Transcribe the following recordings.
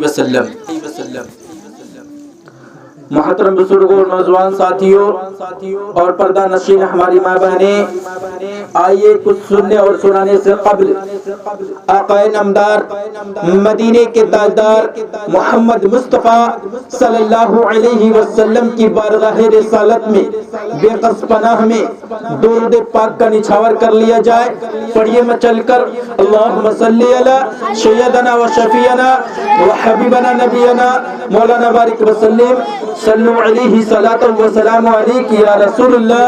وسلم۔ محترم بزرگوں، نوجوان ساتھیوں اور پردہ نشین ہماری ماں بہنیں، آئیے کچھ سننے اور سنانے سے قبل آقا نامدار مدینے کے تاجدار محمد مصطفیٰ صلی اللہ علیہ وسلم کی بارگاہ رسالت میں بے قص پناہ میں درود پاک کا نچھاور کر لیا جائے۔ پڑھیے میں چل کر اللہم صلی علی سیدنا و شفیعنا و حبیبنا نبینا مولانا بارک وسلم صلو علیہ صلاۃ و سلام علیک یا رسول اللہ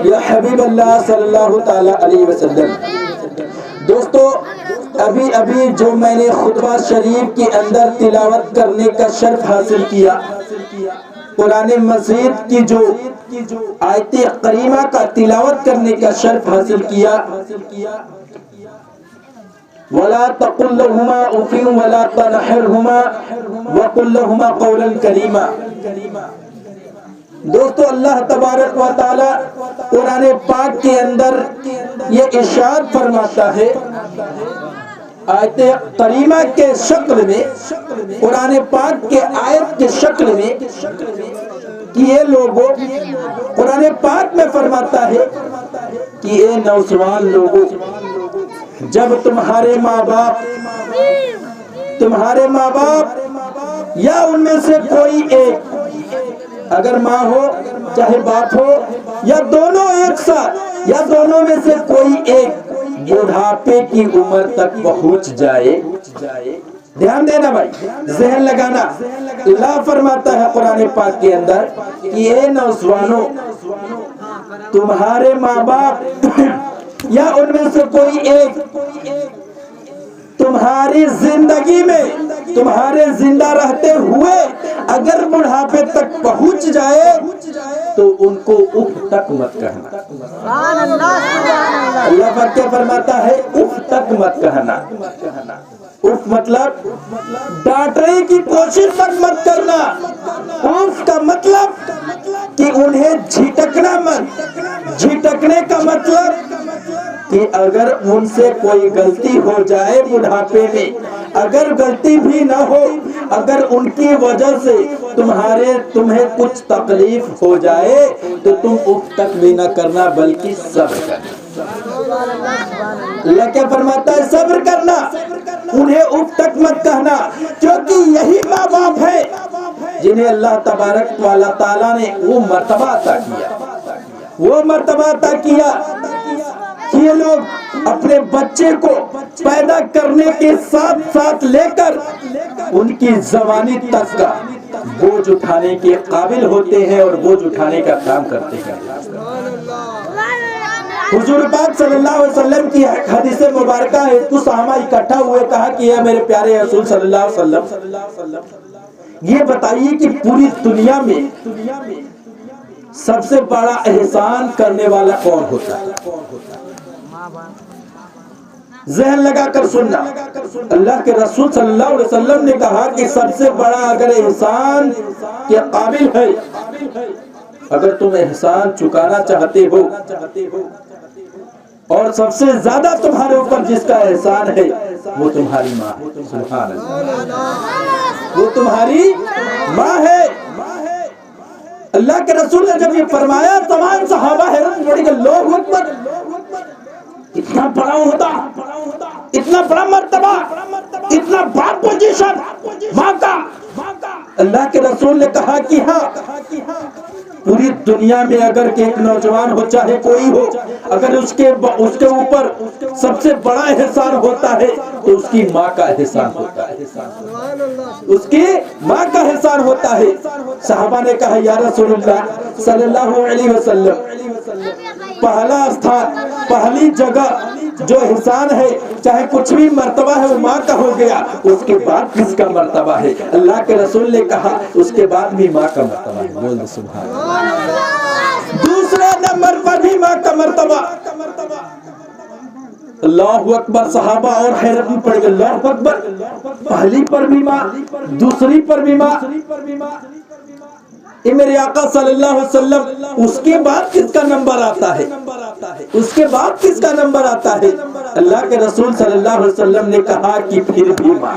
یا حبیب اللہ صلی اللہ تعالی علیہ وسلم۔ دوستو، ابھی جو میں نے خطبہ شریف کے اندر تلاوت کرنے کا شرف حاصل کیا، قرآن مجید کی جو آیت کریمہ کا تلاوت کرنے کا شرف حاصل کیا، وَلَا تَقُلْ لَهُمَا أُفٍّ وَلَا تَنْهَرْهُمَا وَقُلْ لَهُمَا قَوْلًا كَرِيمًا۔ دوستو، اللہ تبارک و تعالی قرآن پاک کے اندر یہ ارشاد فرماتا ہے آیت کریمہ کے شکل میں، قرآن پاک کے آیت کے شکل میں کہ یہ لوگوں، قرآن پاک میں فرماتا ہے کہ اے نوجوان لوگوں، جب تمہارے ماں باپ یا ان میں سے کوئی ایک، اگر ماں ہو چاہے باپ ہو یا دونوں ایک ساتھ یا دونوں میں سے کوئی ایک بڑھاپے کی عمر تک پہنچ جائے، دھیان دینا بھائی، ذہن لگانا، اللہ فرماتا ہے قرآن پاک کے اندر کہ اے نوجوانوں، تمہارے ماں باپ یا ان میں سے کوئی ایک تمہاری زندگی میں، تمہارے زندہ رہتے ہوئے اگر بڑھاپے تک پہنچ جائے تو ان کو اف تک مت کہنا۔ اللہ پاک کیا فرماتا ہے؟ اف تک مت کہنا۔ اف مطلب ڈانٹنے کی کوشش تک مت کرنا۔ اف کا مطلب کہ انہیں جھٹکنا مت۔ جھٹکنے کا مطلب کہ اگر ان سے کوئی غلطی ہو جائے بڑھاپے میں، اگر غلطی بھی نہ ہو، اگر ان کی وجہ سے تمہیں کچھ تکلیف ہو جائے تو تم اف تک بھی نہ کرنا بلکہ صبر کرنا۔ اللہ کیا فرماتا ہے؟ صبر کرنا، انہیں اف تک مت کہنا، کیونکہ یہی ماں باپ ہے جنہیں اللہ تبارک و تعالیٰ نے وہ مرتبہ عطا کیا کہ یہ لوگ اپنے بچے کو پیدا کرنے کے ساتھ ساتھ لے کر ان کی جوانی تک کا بوجھ اٹھانے کے قابل ہوتے ہیں اور بوجھ اٹھانے کا کام کرتے ہیں۔ حضور پاک صلی اللہ علیہ وسلم کی حدیث مبارکہ ہے، تو صحابہ اکٹھا ہوئے، کہا کہ اے میرے پیارے رسول صلی اللہ علیہ وسلم، یہ بتائیے کہ پوری دنیا میں سب سے بڑا احسان کرنے والا کون ہوتا ہے؟ ذہن لگا کر سننا، اللہ کے رسول صلی اللہ علیہ وسلم نے کہا کہ سب سے بڑا اگر احسان کے قابل ہے، اگر تم احسان چکانا چاہتے ہو، اور سب سے زیادہ تمہارے اوپر جس کا احسان ہے وہ تمہاری ماں ہے۔ سبحان اللہ، وہ تمہاری ماں ہے۔ اللہ کے رسول نے جب یہ فرمایا، تمام صحابہ حیرت پڑی کہ اللہ اکبر، اتنا بڑا ہوتا، اتنا بڑا مرتبہ، اتنا بڑا پوزیشن ماں کا۔ اللہ کے رسول نے کہا کہ ہاں، پوری دنیا میں اگر ایک نوجوان ہو چاہے کوئی ہو، اگر اس کے اوپر سب سے بڑا احسان ہوتا ہے تو اس کی ماں کا احسان ہوتا ہے، اس کی ماں کا احسان ہوتا ہے۔ صحابہ نے کہا یا رسول اللہ صلی اللہ علیہ وسلم، پہلا استھان، پہلی جگہ جو احسان ہے، چاہے کچھ بھی مرتبہ ہے، وہ ماں کا ہو گیا، اس کے بعد کس کا مرتبہ ہے؟ اللہ کے رسول نے کہا اس کے بعد بھی ماں کا مرتبہ ہے۔ بول دے سبحان اللہ۔ دوسرے نمبر پر بھی ماں کا مرتبہ۔ اللہ اکبر، صحابہ اور حیرت میں پڑ گئے، اللہ اکبر، پہلی پر بھی ماں، دوسری پر بھی ماں، یہ میرے آقا صلی اللہ علیہ وسلم، اس کے بعد کس کا نمبر آتا ہے؟ اس کے بعد کس کا نمبر آتا ہے؟ اللہ کے رسول صلی اللہ علیہ وسلم نے کہا کہ پھر بھی ماں۔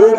1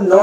9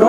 9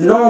9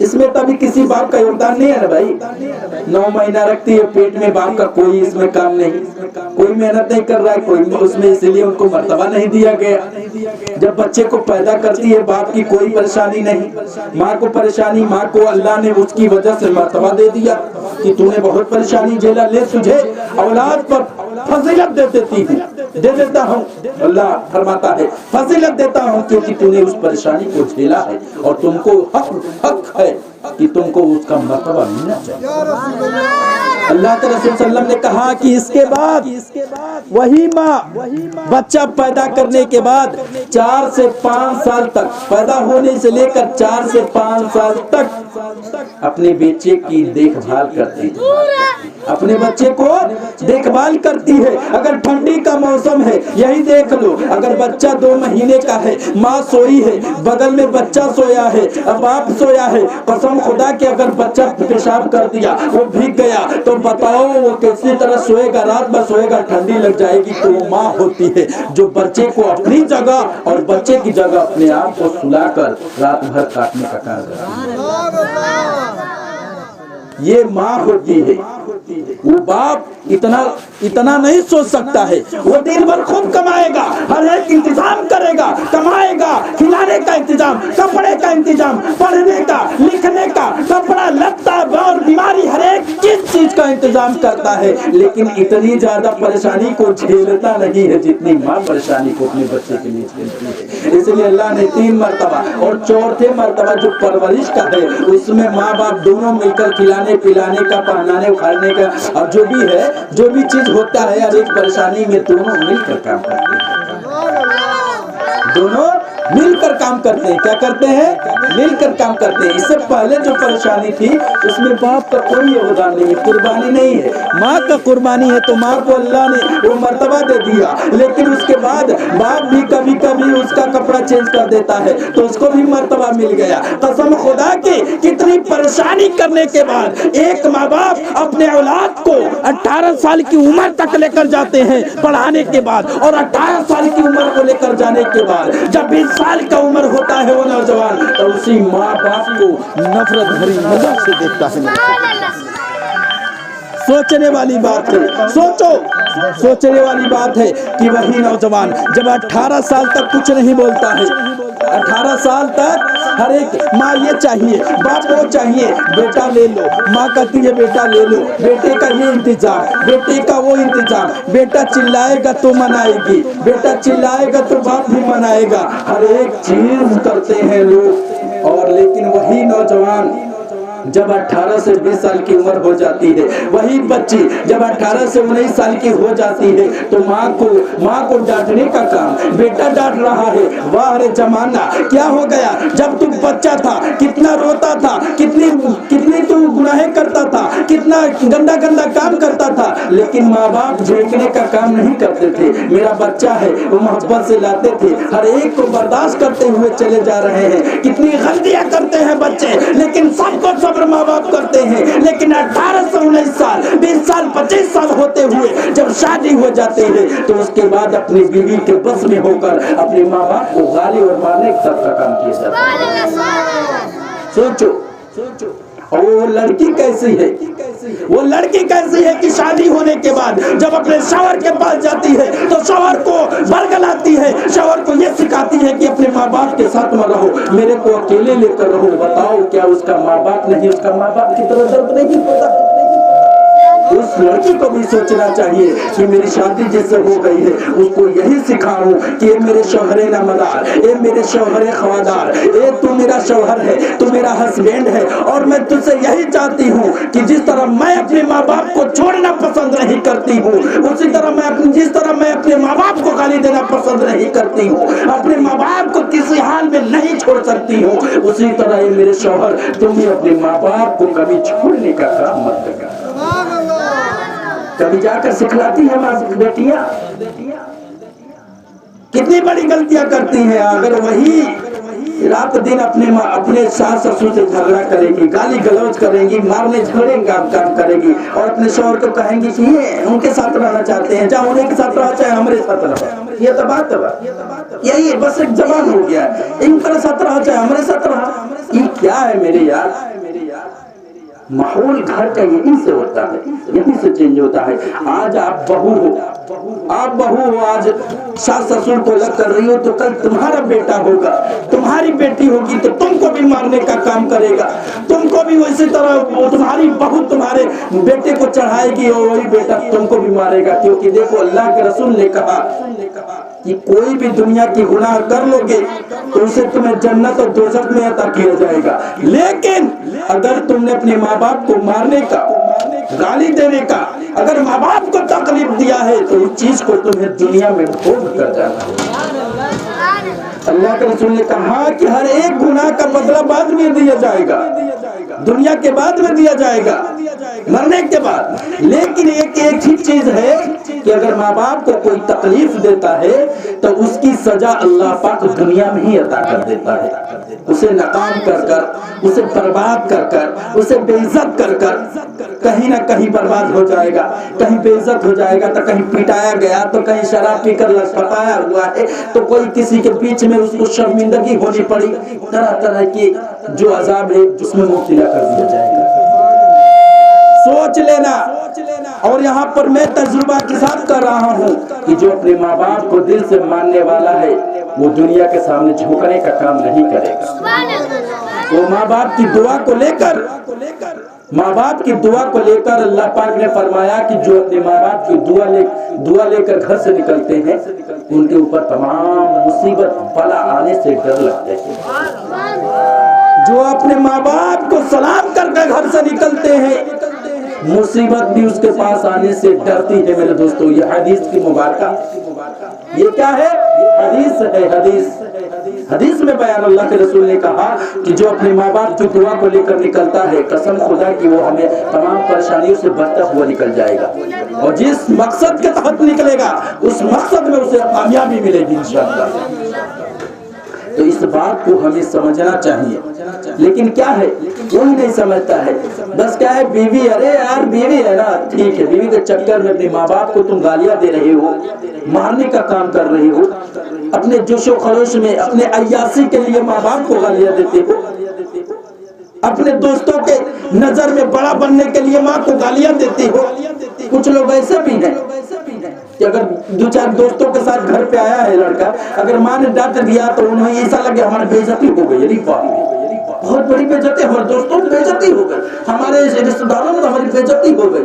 اس میں تو ابھی کسی باپ کا یوگدان نہیں ہے نا بھائی. 9 مہینہ رکھتی ہے پیٹ میں باپ کا کوئی اس میں کام نہیں, کوئی محنت نہیں کر رہا ہے کوئی اس میں, اسی لیے ان کو مرتبہ نہیں دیا گیا. جب بچے کو پیدا کرتی ہے باپ کی کوئی پریشانی نہیں, ماں کو پریشانی, ماں کو اللہ نے اس کی وجہ سے مرتبہ دے دیا کہ تو نے بہت پریشانی جھیلا, لے تجھے اولاد پر فضیلت دے دیتا ہوں. اللہ فرماتا ہے فضیلت دیتا ہوں کیونکہ تو نے اس پریشانی کو جھیلا ہے, اور تم کو حق ہے کہ تم کو اس کا مرتبہ ملنا چاہیے. اللہ کے رسول صلی اللہ علیہ وسلم نے کہا کہ اس کے بعد وہی ماں بچہ پیدا کرنے کے بعد 4 سے 5 سال تک, پیدا ہونے سے لے کر 4 سے 5 سال تک اپنے بچے کی دیکھ بھال کرتی ہے, اپنے بچے کو دیکھ بھال کرتی ہے. اگر ٹھنڈی کا موسم ہے یہی دیکھ لو, اگر بچہ 2 مہینے کا ہے, ماں سوئی ہے, بغل میں بچہ سویا ہے, باپ سویا ہے, قسم خدا کہ اگر بچہ پیشاب کر دیا وہ بھیگ گیا تو بتاؤ وہ کسی طرح سوئے گا, رات بھر سوئے گا, ٹھنڈی لگ جائے گی. تو وہ ماں ہوتی ہے جو بچے کو اپنی جگہ اور بچے کی جگہ اپنے آپ کو سلا کر رات بھر کاٹنے کا کام کرتی ہے. یہ ماں ہوتی ہے. وہ باپ اتنا نہیں سوچ سکتا ہے, وہ دن بھر خود کمائے گا, ہر ایک انتظام کرے گا, کمائے گا, کھلانے کا انتظام, کپڑے کا انتظام, پڑھنے کا, لکھنے کا, کپڑا لتا اور بیماری, ہر ایک چیز کا انتظام کرتا ہے, لیکن اتنی زیادہ پریشانی کو جھیلتا نہیں ہے جتنی ماں پریشانی کو اپنے بچے کے لیے جھیلتی ہے. اس لیے اللہ نے 3 مرتبہ اور 4تھے مرتبہ جو پرورش کا ہے اس میں ماں باپ دونوں مل کر کھلانے پلانے کا, پہنانے اکھاڑنے کا, اور جو بھی ہے جو بھی چیز ہوتا ہے ہر ایک پریشانی میں دونوں مل کر کام کرتے ہیں, دونوں مل کر کام کرتے ہیں. کیا کرتے ہیں؟ مل کر کام کرتے ہیں. اس سے پہلے جو پریشانی تھی اس میں باپ کا کوئی یوگدان نہیں ہے, قربانی نہیں ہے, ماں کا قربانی ہے. تو ماں کو اللہ نے وہ مرتبہ دے دیا, لیکن اس کے بعد باپ بھی کبھی کبھی اس کا کپڑا چینج کر دیتا ہے تو اس کو بھی مرتبہ مل گیا. قسم خدا کی کتنی پریشانی کرنے کے بعد ایک ماں باپ اپنے اولاد کو 18 سال کی عمر تک لے کر جاتے ہیں پڑھانے کے بعد, اور 18 سال کی عمر کو لے کر جانے کے بعد جب 20 سال کا عمر ہوتا ہے وہ نوجوان, تو اسی ماں باپ کو نفرت بھری نظر سے دیکھتا ہے. سوچنے والی بات ہے, سوچنے والی بات ہے کہ وہی نوجوان جب 18 سال تک کچھ نہیں بولتا ہے, 18 سال تک ہر ایک ماں یہ چاہیے, باپ وہ چاہیے, بیٹا لے لو, ماں کہتی ہے بیٹا لے لو, بیٹے کا یہ انتظام, بیٹے کا وہ انتظام, بیٹا چلائے گا تو منائے گی, بیٹا چلائے گا تو باپ بھی منائے گا, ہر ایک چیز کرتے ہیں لوگ. اور لیکن وہی نوجوان جب 18 سے 20 سال کی عمر ہو جاتی ہے, وہی بچی جب 18 سے 19 سال کی ہو جاتی ہے تو ماں کو ڈانٹنے کا کام, بیٹا ڈانٹ رہا ہے, واہ رے زمانہ کیا ہو گیا, جب تو بچہ تھا کتنا روتا تھا, کتنی تو گناہیں کرتا تھا, کتنا گندا کام کرتا تھا, لیکن ماں باپ جھینکنے کا کام نہیں کرتے تھے. میرا بچہ ہے وہ محبت سے لاتے تھے, ہر ایک کو برداشت کرتے ہوئے چلے جا رہے ہیں. کتنی غلطیاں کرتے ہیں بچے, لیکن سب کو ماں باپ کرتے ہیں. لیکن 18 سے 19 سال 20 سال 25 سال ہوتے ہوئے جب شادی ہو جاتے ہیں تو اس کے بعد اپنی بیوی کے بس میں ہو کر اپنے ماں باپ کو گالی اور مارنے کا کام کیا جاتا ہے. سوچو اور وہ لڑکی کیسی ہے, وہ لڑکی کیسی ہے کہ شادی ہونے کے بعد جب اپنے شوہر کے پاس جاتی ہے تو شوہر کو برگلاتی ہے, شوہر کو یہ سکھاتی ہے کہ اپنے ماں باپ کے ساتھ میں رہو, میرے کو اکیلے لے کر رہو. بتاؤ کیا اس کا ماں باپ نہیں, اس کا ماں باپ کی طرح درد نہیں ہوتا؟ اس لڑکی کو بھی سوچنا چاہیے کہ میری شادی جس سے ہو گئی ہے اس کو یہی سکھاؤں کہ اے میرے شوہر نامدار, اے میرے شوہر خواہدار, اے تو میرا شوہر ہے, تو میرا ہسبینڈ ہے, اور میں تجھ سے یہی چاہتی ہوں کہ جس طرح میں اپنے ماں باپ کو چھوڑنا پسند نہیں کرتی ہوں, اسی طرح جس طرح میں اپنے ماں باپ کو گالی دینا پسند نہیں کرتی ہوں, اپنے ماں باپ کو کسی حال میں نہیں چھوڑ سکتی ہوں, اسی طرح اے میرے شوہر تم بھی اپنے ماں باپ کو کبھی چھوڑنے کا کام مت کرنا. کبھی جا کر سکھلاتی ہیں ماں بیٹیاں, کتنی بڑی غلطیاں کرتی ہیں. اگر وہی رات دن اپنے ساس سسر سے جھگڑا کرے گی, گالی گلوچ کریں گی, مارنے جھگڑے کا کام کرے گی, اور اپنے شوہر کو کہیں گی کہ یہ ان کے ساتھ رہنا چاہتے ہیں, چاہے انہیں کے ساتھ رہا چاہے ہمارے ساتھ رہا, یہ تو بات ہے, یہی بس ایک زبان ہو گیا ہے, ان کے ساتھ رہا چاہے ہمارے ساتھ رہا. یہ کیا ہے میرے یار؟ ماحول گھر کا یہیں سے ہوتا ہے، یہیں سے چینج ہوتا ہے۔ آج آپ بہو ہو، آج ساس سسر کو الگ کر رہی ہو، تو کل تمہارا بیٹا ہوگا، تمہاری بیٹی ہوگی تو تم کو بھی مارنے کا کام کرے گا، تم کو بھی اسی طرح تمہاری بہو تمہارے بیٹے کو چڑھائے گی اور وہی بیٹا تم کو بھی مارے گا۔ کیونکہ دیکھو اللہ کے رسول نے کہا کہ کوئی بھی دنیا کی گناہ کر لو گے تو اسے تمہیں جنت اور دوزخ میں عطا کیا جائے گا، لیکن اگر تم نے اپنے ماں باپ کو مارنے کا، گالی دینے کا، اگر ماں باپ کو تکلیف دیا ہے تو اس چیز کو تمہیں دنیا میں بھوگ کر جانا ہے۔ اللہ کے رسول نے کہا کہ ہر ایک گناہ کا بدلہ بعد میں دیا جائے گا، دنیا کے بعد میں دیا جائے گا، مرنے کے بعد۔ لیکن ایک ہی چیز ہے کہ اگر ماں باپ کو کوئی تکلیف دیتا ہے تو اس کی سزا اللہ پاک دنیا میں ہی عطا کر دیتا ہے، اسے ناکام کر کر، اسے برباد کر کر، اسے بے عزت کر کر کہیں نہ کہیں برباد ہو جائے گا، کہیں بے عزت ہو جائے گا، تو کہیں پٹایا گیا، تو کہیں شراب پی کر لٹپٹایا ہوا ہے، تو کوئی کسی کے بیچ میں اس کو شرمندگی ہونی پڑی، طرح طرح کی جو عذاب ہے اس میں مبتلا کر دیا جائے گا۔ سوچ لینا، اور یہاں پر میں تجربہ کے ساتھ کر رہا ہوں کہ جو اپنے ماں باپ کو دل سے ماننے والا ہے وہ دنیا کے سامنے جھکنے کا کام نہیں کرے گا۔ وہ ماں باپ کی دعا کو لے کر، ماں باپ کی دعا کو لے کر اللہ پاک نے فرمایا کہ جو اپنے ماں باپ کی دعا لے کر گھر سے نکلتے ہیں ان کے اوپر تمام مصیبت بلا آنے سے ڈر لگتے ہیں۔ جو اپنے ماں باپ کو سلام کر کے گھر سے نکلتے ہیں مصیبت بھی اس کے پاس آنے سے ڈرتی ہے۔ میرے دوستو، یہ حدیث کی مبارکہ، یہ کیا ہے؟ حدیث ہے، حدیث میں بیان اللہ کے رسول نے کہا کہ جو اپنے ماں باپ کی دعا کو لے کر نکلتا ہے قسم خدا کی وہ ہمیں تمام پریشانیوں سے بچتا ہوا نکل جائے گا، اور جس مقصد کے تحت نکلے گا اس مقصد میں اسے کامیابی ملے گی انشاءاللہ۔ تو اس بات کو ہمیں سمجھنا چاہیے، لیکن کیا ہے کوئی نہیں سمجھتا ہے۔ بس کیا ہے، بیوی، ارے یار بیوی ہے نا، ٹھیک ہے، بیوی کے چکر میں اپنے ماں باپ کو تم گالیاں دے رہے ہو، مارنے کا کام کر رہے ہو، اپنے جوش و خروش میں اپنے عیاشی کے لیے ماں باپ کو گالیاں دیتے ہو، اپنے دوستوں کے نظر میں بڑا بننے کے لیے ماں کو گالیاں دیتے ہو۔ کچھ لوگ ایسے بھی ہیں کہ اگر دو چار دوستوں کے ساتھ گھر پہ آیا ہے لڑکا، اگر ماں نے ڈانٹ دیا تو انہیں ایسا لگے ہماری بے عزتی ہو گئی، یعنی بہت بڑی بے عزتی، ہمارے دوستوں کی بے عزتی ہو گئی، ہمارے رشتہ داروں میں ہماری بے عزتی ہو گئی۔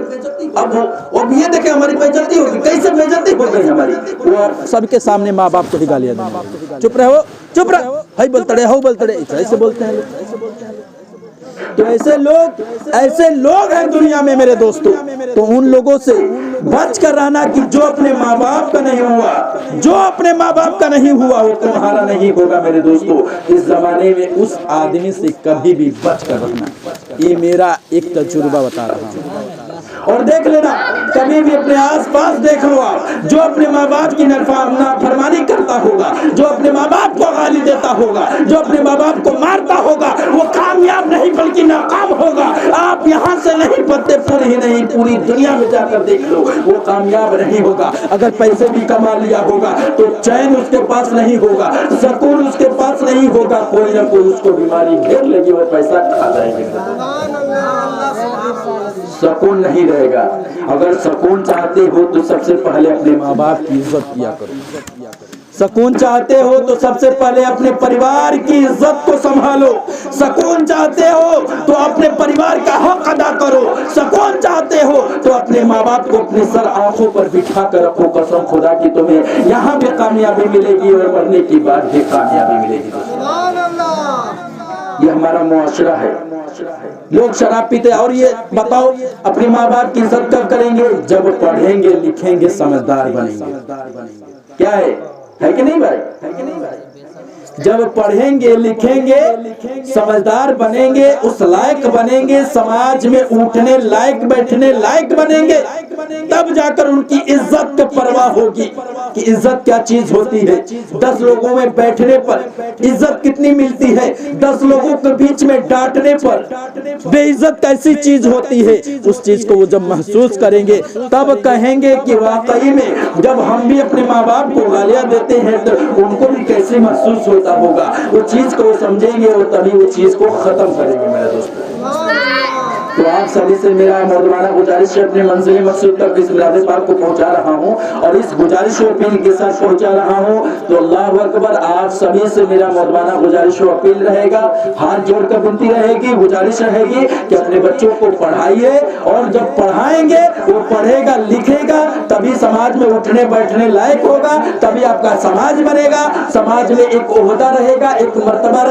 اب یہ دیکھیں ہماری بے عزتی ہو گئی، کیسے بے عزتی ہو گئی ہماری؟ وہ سب کے سامنے ماں باپ کو ہی گالیاں دیں، چپ رہو، چپ رہو، ہائی بولتڑے، ہو بولتڑے، ایسے بولتے ہیں لوگ۔ تو ایسے لوگ ہیں دنیا میں میرے دوستوں، تو ان لوگوں سے بچ کر رہنا کہ جو اپنے ماں باپ کا نہیں ہوا، جو اپنے ماں باپ کا نہیں ہوا وہ تمہارا نہیں ہوگا میرے دوستوں۔ اس زمانے میں اس آدمی سے کبھی بھی بچ کر رہنا، یہ میرا ایک تجربہ بتا رہا ہوں۔ اور دیکھ لینا، کبھی بھی اپنے آس پاس دیکھ لو آپ، جو اپنے ماں باپ کی نافرمانی کرتا ہوگا، جو اپنے ماں باپ کو گالی دیتا ہوگا، جو اپنے ماں باپ کو مارتا ہوگا، وہ کامیاب نہیں بلکہ ناکام ہوگا۔ آپ یہاں سے نہیں پتے پورے ہی نہیں، پوری دنیا میں جا کر دیکھ لو، وہ کامیاب نہیں ہوگا۔ اگر پیسے بھی کما لیا ہوگا تو چین اس کے پاس نہیں ہوگا، سکون اس کے پاس نہیں ہوگا، کوئی نہ کوئی اس کو بیماری گھیر لے گی، وہ پیسہ کھا جائے گی، سکون نہیں رہے گا۔ اگر سکون چاہتے ہو تو سب سے پہلے اپنے ماں باپ کی عزت کیا کرو، سکون چاہتے ہو تو سب سے پہلے اپنے پریوار کی عزت کو سنبھالو، سکون چاہتے ہو تو اپنے پریوار کا حق ادا کرو، سکون چاہتے ہو تو اپنے ماں باپ کو اپنے سر آنکھوں پر بٹھا کر رکھو۔ قسم خدا کی تمہیں یہاں بھی کامیابی ملے گی اور مرنے کی بعد بھی کامیابی ملے گی۔ یہ ہمارا معاشرہ ہے، لوگ شراب پیتے، اور یہ بتاؤ اپنے ماں باپ کی عزت کب کریں گے؟ جب پڑھیں گے، لکھیں گے، سمجھدار بنیں گے۔ کیا ہے کہ نہیں بھائی؟ جب پڑھیں گے، لکھیں گے، سمجھدار بنیں گے، اس لائق بنیں گے، سماج میں اٹھنے لائق، بیٹھنے لائق بنیں گے، تب جا کر ان کی عزت کی پرواہ ہوگی۔ کہ عزت کیا چیز ہوتی ہے. 10 لوگوں میں بیٹھنے پر عزت کتنی ملتی ہے, 10 لوگوں کے بیچ میں ڈانٹنے پر بے عزت کیسی چیز ہوتی ہے. اس چیز کو وہ جب محسوس کریں گے تب کہیں گے کہ واقعی میں جب ہم بھی اپنے ماں باپ کو گالیاں دیتے ہیں تو ان کو بھی کیسے محسوس ہوتا ہوگا. وہ چیز کو وہ سمجھیں گے اور تبھی وہ چیز کو ختم کریں گے میرے دوستو. تو آپ سبھی سے میرا مردمانہ گزارش ہے, اپنے منزل مقصود تک اس میلاد پاک کو پہنچا رہا ہوں اور اس گزارش و اپیل کے ساتھ پہنچا رہا ہوں. تو اللہ اکبر, آپ سبھی سے میرا مردمانہ گزارش و اپیل رہے گا, ہاتھ جوڑ کر بنتی رہے گی, گزارش رہے گی کہ اپنے بچوں کو پڑھائیے, اور جب پڑھائیں گے وہ پڑھے گا لکھے گا تبھی سماج میں اٹھنے بیٹھنے لائق ہوگا, تبھی آپ کا سماج بنے گا, سماج میں ایک عہدہ رہے گا, ایک مرتبہ رہے گا.